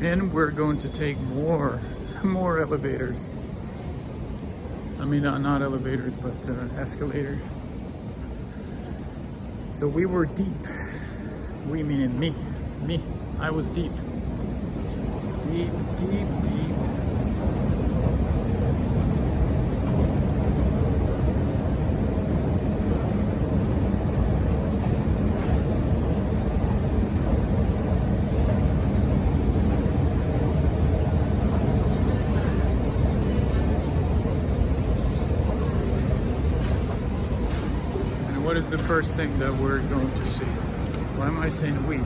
And we're going to take more elevators. I mean, not elevators, but escalator. So we were deep. We meaning me. I was deep. Deep. What is the first thing that we're going to see? Why am I saying we?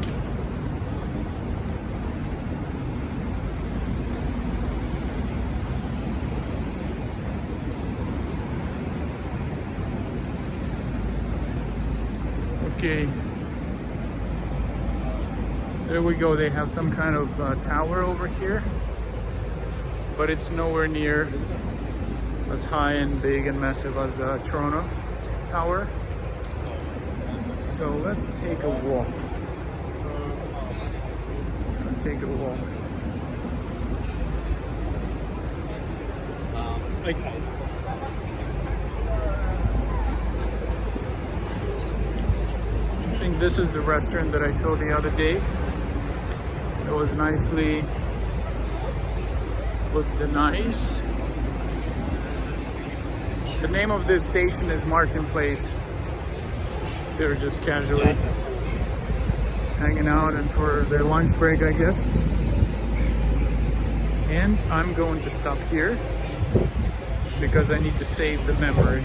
Okay. There we go. They have some kind of tower over here, but it's nowhere near as high and big and massive as Toronto Tower. So let's take a walk. I think this is the restaurant that I saw the other day. It was looked nice. The name of this station is Martin Place. They're just casually hanging out and for their lunch break, I guess. And I'm going to stop here because I need to save the memory.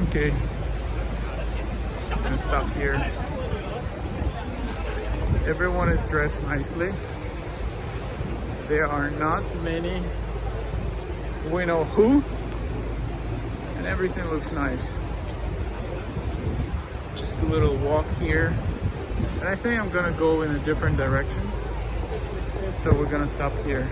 Okay, I'm gonna stop here. Everyone is dressed nicely. There are not many we know who, and everything looks nice. Just a little walk here, and I think I'm gonna go in a different direction, so we're gonna stop here.